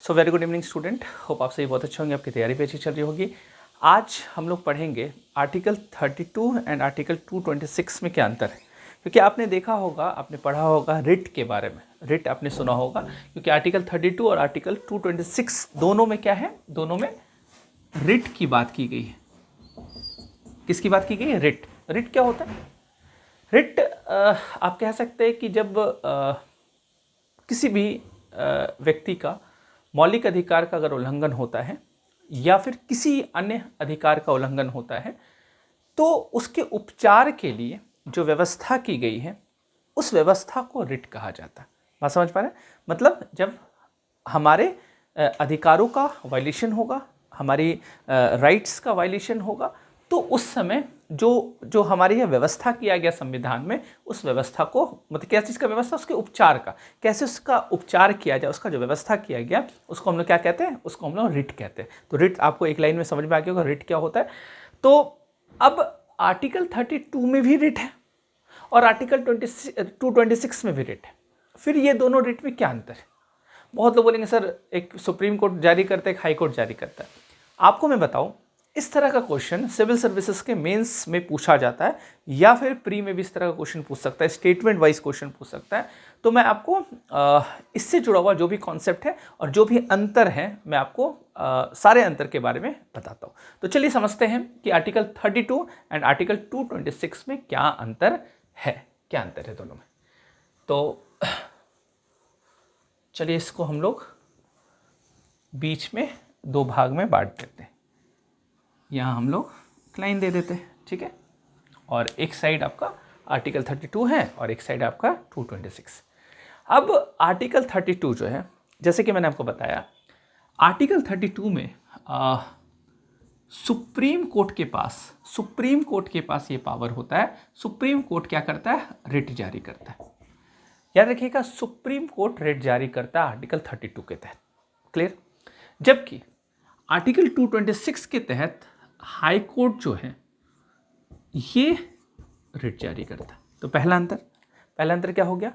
So very good evening student, hope आप सभी बहुत अच्छे होंगे, आपकी तैयारी भी अच्छी चल रही होगी। आज हम लोग पढ़ेंगे आर्टिकल 32 एंड आर्टिकल 226 में क्या अंतर है। क्योंकि आपने देखा होगा, आपने पढ़ा होगा रिट के बारे में, रिट आपने सुना होगा। क्योंकि आर्टिकल 32 और आर्टिकल 226 दोनों में क्या है, दोनों में रिट की बात की गई है। किसकी बात की गई है? रिट। रिट क्या होता है? रिट आप कह सकते हैं कि जब किसी भी व्यक्ति का मौलिक अधिकार का अगर उल्लंघन होता है या फिर किसी अन्य अधिकार का उल्लंघन होता है तो उसके उपचार के लिए जो व्यवस्था की गई है उस व्यवस्था को रिट कहा जाता है। बात समझ पा रहे हैं? मतलब जब हमारे अधिकारों का वायलेशन होगा, हमारी राइट्स का वायलेशन होगा, तो उस समय जो जो हमारी यह व्यवस्था किया गया संविधान में, उस व्यवस्था को, मतलब क्या चीज़ का व्यवस्था, उसके उपचार का, कैसे उसका उपचार किया जाए, उसका जो व्यवस्था किया गया उसको हम लोग क्या कहते हैं? उसको हम लोग रिट कहते हैं। तो रिट आपको एक लाइन में समझ में आ गया होगा रिट क्या होता है। तो अब आर्टिकल 32 में भी रिट है और आर्टिकल 226 में भी रिट है। फिर ये दोनों रिट में क्या अंतर है? बहुत लोग बोलेंगे सर एक सुप्रीम कोर्ट जारी करता है, एक हाई कोर्ट जारी करता है। आपको मैं बताऊं, इस तरह का क्वेश्चन सिविल सर्विसेज के मेंस में पूछा जाता है या फिर प्री में भी इस तरह का क्वेश्चन पूछ सकता है, स्टेटमेंट वाइज क्वेश्चन पूछ सकता है। तो मैं आपको इससे जुड़ा हुआ जो भी कॉन्सेप्ट है और जो भी अंतर है मैं आपको सारे अंतर के बारे में बताता हूँ। तो चलिए समझते हैं कि आर्टिकल 32 एंड आर्टिकल 226 में क्या अंतर है, क्या अंतर है दोनों में। तो चलिए इसको हम लोग बीच में दो भाग में बांट देते हैं। यहाँ हम लोग लाइन दे देते हैं, ठीक है। और एक साइड आपका आर्टिकल 32 है और एक साइड आपका 226। अब आर्टिकल 32 जो है, जैसे कि मैंने आपको बताया, आर्टिकल 32 में सुप्रीम कोर्ट के पास ये पावर होता है। सुप्रीम कोर्ट क्या करता है? रिट जारी करता है। याद रखिएगा, सुप्रीम कोर्ट रिट जारी करता है आर्टिकल 32 के तहत। क्लियर? जबकि आर्टिकल 226 के तहत हाई कोर्ट जो है ये रिट जारी करता है। तो पहला अंतर क्या हो गया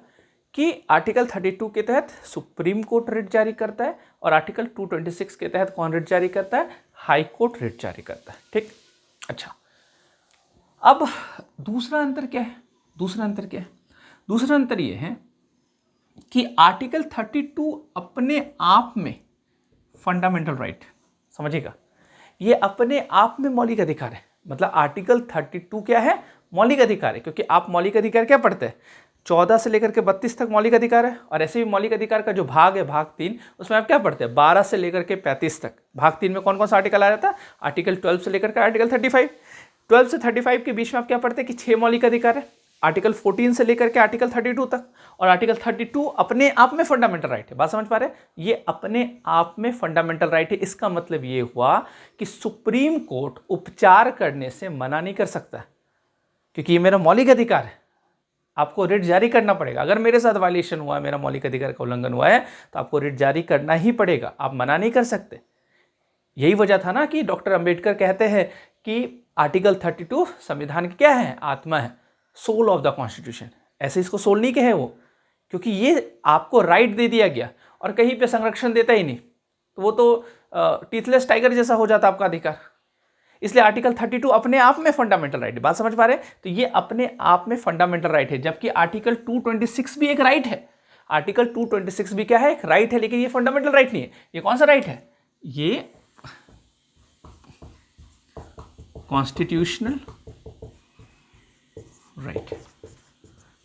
कि आर्टिकल 32 के तहत सुप्रीम कोर्ट रिट जारी करता है और आर्टिकल 226 के तहत कौन रिट जारी करता है? हाई कोर्ट रिट जारी करता है। ठीक, अच्छा। अब दूसरा अंतर क्या है? दूसरा अंतर यह है कि आर्टिकल 32 अपने आप में फंडामेंटल राइट, समझिएगा, ये अपने आप में मौलिक अधिकार है। मतलब आर्टिकल 32 क्या है? मौलिक अधिकार है। क्योंकि आप मौलिक अधिकार क्या पढ़ते हैं? 14 से लेकर के 32 तक मौलिक अधिकार है। और ऐसे भी मौलिक अधिकार का जो भाग है, भाग 3, उसमें आप क्या पढ़ते हैं? 12 से लेकर के 35 तक। भाग 3 में कौन कौन सा आर्टिकल आ जाता है? आर्टिकल 12 से लेकर के आर्टिकल 35। 12 से 35 के बीच में आप क्या पढ़ते हैं कि 6 मौलिक अधिकार है। आर्टिकल 14 से लेकर के आर्टिकल 32 तक। और आर्टिकल 32 अपने आप में फंडामेंटल राइट है। बात समझ पा रहे हैं? ये अपने आप में फंडामेंटल राइट है। इसका मतलब ये हुआ कि सुप्रीम कोर्ट उपचार करने से मना नहीं कर सकता, क्योंकि ये मेरा मौलिक अधिकार है। आपको रिट जारी करना पड़ेगा। अगर मेरे साथ वायलेशन हुआ है, मेरा मौलिक अधिकार का उल्लंघन हुआ है, तो आपको रिट जारी करना ही पड़ेगा। आप मना नहीं कर सकते। यही वजह था ना कि डॉक्टर अंबेडकर कहते हैं कि आर्टिकल 32 संविधान की क्या है? आत्मा है, सोल ऑफ द कॉन्स्टिट्यूशन। ऐसे इसको सोल नहीं कहे वो, क्योंकि ये आपको राइट दे दिया गया और कहीं पे संरक्षण देता ही नहीं, तो वो तो टीथलेस टाइगर जैसा हो जाता आपका अधिकार। इसलिए आर्टिकल 32 अपने आप में फंडामेंटल राइट है। बात समझ पा रहे हैं? तो ये अपने आप में फंडामेंटल राइट है, जबकि आर्टिकल 226 भी एक राइट है। आर्टिकल 226 भी क्या है? एक राइट है, लेकिन ये फंडामेंटल राइट नहीं है। ये कौन सा राइट है? ये कॉन्स्टिट्यूशनल राइट।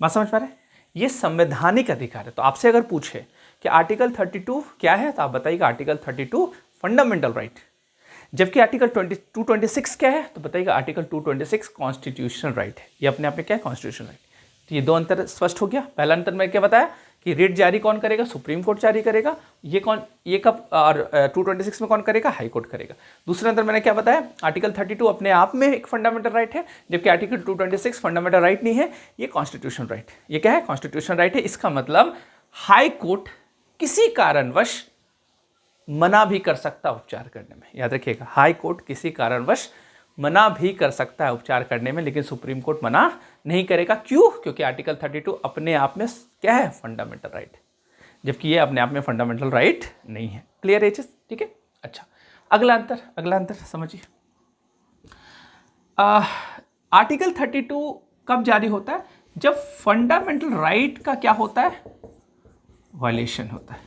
बात समझ पा रहे हैं? ये संवैधानिक अधिकार है। तो आपसे अगर पूछे कि आर्टिकल 32 क्या है, तो आप बताइएगा आर्टिकल 32 फंडामेंटल राइट। जबकि आर्टिकल 226 क्या है, तो बताइएगा आर्टिकल 226 कॉन्स्टिट्यूशनल राइट है। ये अपने आप में क्या है? Constitutional right. तो ये दो अंतर स्पष्ट हो गया। पहला अंतर मैं क्या बताया कि रिट जारी कौन करेगा? सुप्रीम कोर्ट जारी करेगा। ये कब? और 226 में कौन करेगा? हाई कोर्ट करेगा। दूसरा अंतर मैंने क्या बताया? आर्टिकल 32 अपने आप में एक फंडामेंटल राइट है, जबकि आर्टिकल 226 फंडामेंटल राइट नहीं है, ये कॉन्स्टिट्यूशन राइट। ये क्या है? कॉन्स्टिट्यूशन राइट है। इसका मतलब हाई कोर्ट किसी कारणवश मना भी कर सकता है उपचार करने में। याद रखिएगा, हाई कोर्ट किसी कारणवश मना भी कर सकता है उपचार करने में, लेकिन सुप्रीम कोर्ट मना नहीं करेगा। क्यों? क्योंकि आर्टिकल 32 अपने आप में क्या है? Fundamental right. जबकि ये अपने आप में फंडामेंटल राइट नहीं है। क्लियर है चीज? ठीक है। अच्छा, अगला अंतर समझिए। आर्टिकल 32 कब जारी होता है? जब फंडामेंटल राइट का क्या होता है? वायलेशन होता है।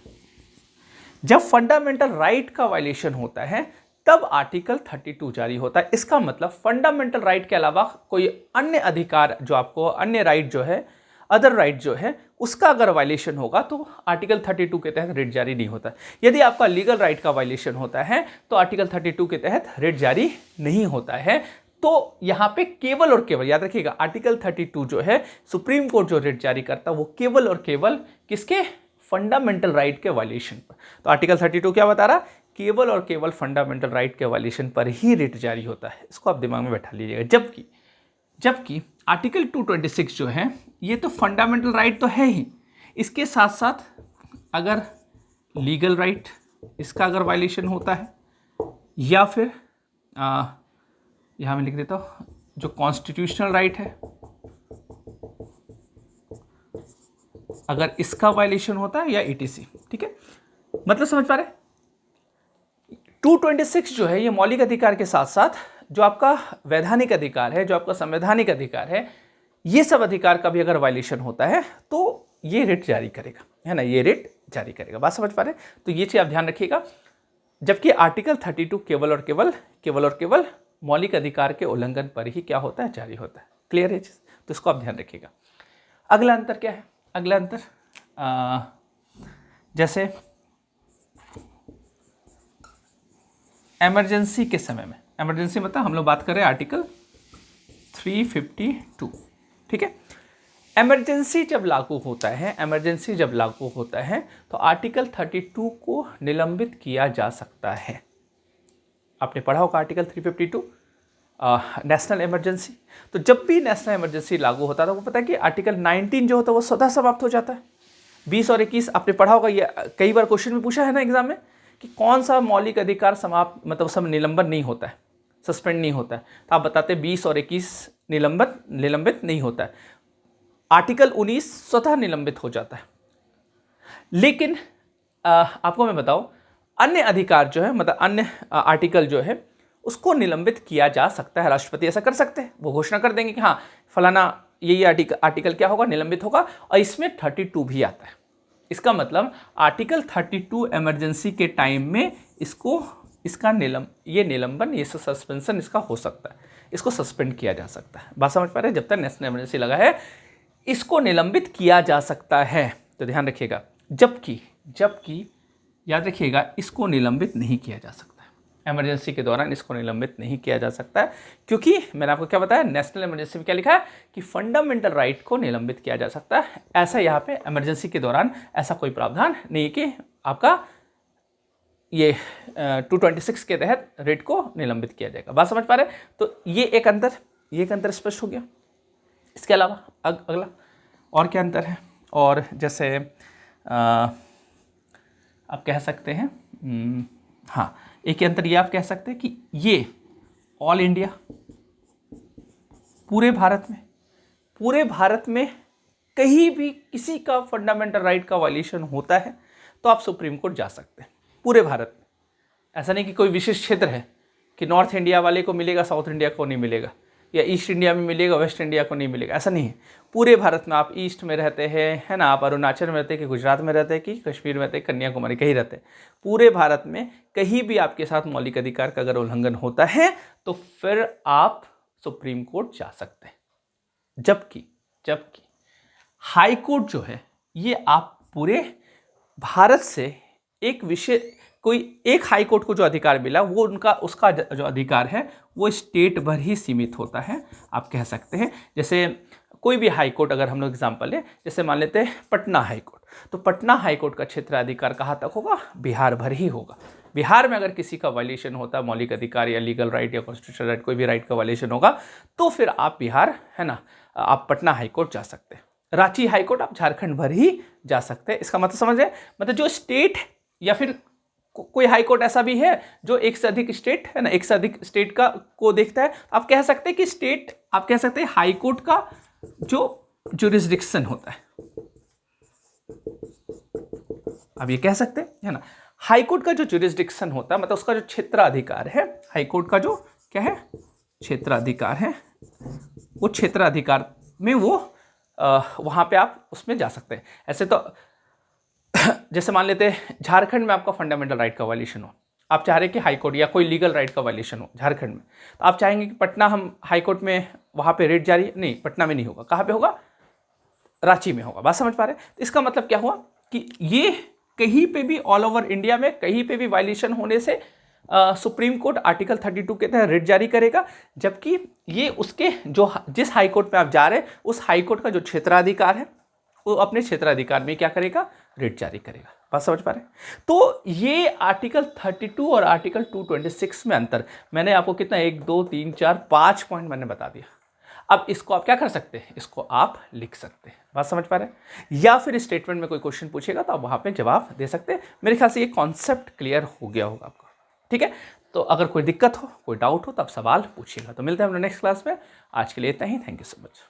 जब फंडामेंटल राइट का वायलेशन होता है तब आर्टिकल 32 जारी होता है। इसका मतलब फंडामेंटल राइट के अलावा कोई अन्य अधिकार जो आपको, अन्य राइट जो है, अदर राइट जो है, उसका अगर वायलेशन होगा तो आर्टिकल 32 के तहत रिट जारी नहीं होता। यदि आपका लीगल राइट का वायलेशन होता है तो आर्टिकल 32 के तहत रिट जारी नहीं होता है। तो यहां पे केवल और केवल याद रखिएगा, आर्टिकल 32 जो है, सुप्रीम कोर्ट जो रिट जारी करता है वो केवल और केवल किसके? फंडामेंटल राइट के वायलेशन पर। तो आर्टिकल 32 क्या बता रहा? केवल और केवल फंडामेंटल राइट के वायलेशन पर ही रिट जारी होता है। इसको आप दिमाग में बैठा लीजिएगा। जबकि आर्टिकल 226 जो है, ये तो फंडामेंटल राइट तो है ही, इसके साथ साथ अगर लीगल राइट इसका अगर वायलेशन होता है, या फिर यहां मैं लिख देता हूं जो कॉन्स्टिट्यूशनल राइट है, अगर इसका वायलेशन होता है, या ईटीसी। ठीक है, मतलब समझ पा रहे? 226 जो है ये मौलिक अधिकार के साथ साथ जो आपका वैधानिक अधिकार है, जो आपका संवैधानिक अधिकार है, ये सब अधिकार का भी अगर वायलेशन होता है तो ये रिट जारी करेगा, है ना, ये रिट जारी करेगा। बात समझ पा रहे? तो ये चीज आप ध्यान रखिएगा। जबकि आर्टिकल 32 केवल और केवल मौलिक अधिकार के उल्लंघन पर ही क्या होता है? जारी होता है। क्लियर है चीज? तो इसको आप ध्यान रखिएगा। अगला अंतर क्या है? अगला अंतर जैसे इमरजेंसी के समय में, इमरजेंसी मतलब हम लोग बात कर रहे हैं आर्टिकल 352। ठीक है, इमरजेंसी जब लागू होता है तो आर्टिकल 32 को निलंबित किया जा सकता है। आपने पढ़ा होगा आर्टिकल 352 नेशनल इमरजेंसी। तो जब भी नेशनल इमरजेंसी लागू होता था, वो पता है कि आर्टिकल 19 जो होता है वो स्वतः समाप्त हो जाता है। 20 और 21 आपने पढ़ा होगा, ये कई बार क्वेश्चन में पूछा है ना एग्जाम में, कि कौन सा मौलिक अधिकार समाप्त, मतलब सब निलंबन नहीं होता है, सस्पेंड नहीं होता है। तो आप बताते 20 और 21 निलंबित नहीं होता है। आर्टिकल 19 स्वतः निलंबित हो जाता है। लेकिन आपको मैं बताऊं, अन्य अधिकार जो है, मतलब अन्य आर्टिकल जो है, उसको निलंबित किया जा सकता है। राष्ट्रपति ऐसा कर सकते हैं, वो घोषणा कर देंगे कि हाँ फलाना यही आर्टिकल क्या होगा? निलंबित होगा। और इसमें 32 भी आता है। इसका मतलब आर्टिकल 32 इमरजेंसी के टाइम में इसका निलंबन, ये सस्पेंशन इसका हो सकता है, इसको सस्पेंड किया जा सकता है। बात समझ पा रहे हैं? जब तक नेशनल इमरजेंसी लगा है इसको निलंबित किया जा सकता है। तो ध्यान रखिएगा, जबकि याद रखिएगा, इसको निलंबित नहीं किया जा सकता है। इमरजेंसी के दौरान इसको निलंबित नहीं किया जा सकता है, क्योंकि मैंने आपको क्या बताया, नेशनल इमरजेंसी में क्या लिखा है कि फंडामेंटल राइट को निलंबित किया जा सकता है। ऐसा यहाँ पे इमरजेंसी के दौरान ऐसा कोई प्रावधान नहीं है कि आपका ये 226 के तहत रिट को निलंबित किया जाएगा। बात समझ पा रहे हैं? तो ये एक अंतर स्पष्ट हो गया। इसके अलावा अगला और क्या अंतर है? और जैसे आप कह सकते हैं, हाँ, एक अंतर ये आप कह सकते हैं कि ये ऑल इंडिया, पूरे भारत में कहीं भी किसी का फंडामेंटल राइट का वायलेशन होता है तो आप सुप्रीम कोर्ट जा सकते हैं। पूरे भारत में, ऐसा नहीं कि कोई विशेष क्षेत्र है कि नॉर्थ इंडिया वाले को मिलेगा, साउथ इंडिया को नहीं मिलेगा, या ईस्ट इंडिया में मिलेगा, वेस्ट इंडिया को नहीं मिलेगा, ऐसा नहीं है। पूरे भारत में, आप ईस्ट में रहते हैं, है ना, आप अरुणाचल में रहते हैं कि गुजरात में रहते हैं कि कश्मीर में रहते हैं, कन्याकुमारी कहीं रहते हैं, पूरे भारत में कहीं भी आपके साथ मौलिक अधिकार का अगर उल्लंघन होता है तो फिर आप सुप्रीम कोर्ट जा सकते हैं। जबकि हाई कोर्ट जो है, ये आप पूरे भारत से कोई एक हाई कोर्ट को जो अधिकार मिला, वो उसका जो अधिकार है वो स्टेट भर ही सीमित होता है, आप कह सकते हैं। जैसे कोई भी हाई कोर्ट, अगर हम लोग एग्जांपल लें, जैसे मान लेते हैं पटना हाई कोर्ट, तो पटना हाई कोर्ट का क्षेत्राधिकार कहाँ तक होगा? बिहार भर ही होगा। बिहार में अगर किसी का वायलेशन होता है, मौलिक अधिकार या लीगल राइट या कॉन्स्टिट्यूशनल राइट, कोई भी राइट का वायलेशन होगा, तो फिर आप बिहार, है ना, आप पटना हाई कोर्ट जा सकते हैं। रांची हाई कोर्ट आप झारखंड भर ही जा सकते हैं। इसका मतलब समझे, मतलब जो स्टेट, या फिर कोई हाई कोर्ट ऐसा भी है जो एक से अधिक स्टेट, है ना, एक से अधिक स्टेट का को देखता है, आप कह सकते हैं कि आप कह सकते हैं हाई कोर्ट का जो जुरिस्डिक्शन होता है, आप ये कह सकते हैं, है ना। हाईकोर्ट का जो जुरिस्डिक्शन होता है, मतलब उसका जो क्षेत्राधिकार है, हाईकोर्ट का जो क्या है, क्षेत्राधिकार है, वो क्षेत्राधिकार में वो वहाँ पे आप उसमें जा सकते हैं। ऐसे तो जैसे मान लेते हैं झारखंड में आपका फंडामेंटल राइट का वायलेशन हो, आप चाह रहे हैं कि हाईकोर्ट या कोई लीगल राइट का वायलेशन हो झारखंड में, तो आप चाहेंगे कि पटना हम हाईकोर्ट में वहाँ पे रेट जारी, नहीं पटना में नहीं होगा, कहाँ पे होगा, रांची में होगा। बात समझ पा रहे हैं। तो इसका मतलब क्या हुआ कि ये कहीं पे भी ऑल ओवर इंडिया में कहीं पे भी वायलेशन होने से सुप्रीम कोर्ट आर्टिकल 32 के तहत रिट जारी करेगा, जबकि ये उसके जो जिस हाई कोर्ट में आप जा रहे हैं उस हाई कोर्ट का जो क्षेत्राधिकार है वो अपने क्षेत्राधिकार में क्या करेगा, रिट जारी करेगा। बात समझ पा रहे हैं। तो ये आर्टिकल 32 और आर्टिकल 226 में अंतर मैंने आपको कितना 1 2 3 4 5 पॉइंट मैंने बता दिया। अब इसको आप क्या कर सकते हैं, इसको आप लिख सकते हैं। बात समझ पा रहे हैं। या फिर स्टेटमेंट में कोई क्वेश्चन पूछेगा तो आप वहां पे जवाब दे सकते हैं। मेरे ख्याल से ये कॉन्सेप्ट क्लियर हो गया होगा आपको, ठीक है। तो अगर कोई दिक्कत हो, कोई डाउट हो तो आप सवाल पूछिएगा। तो मिलते हैं हम नेक्स्ट क्लास में। आज के लिए इतना ही। Thank you so much.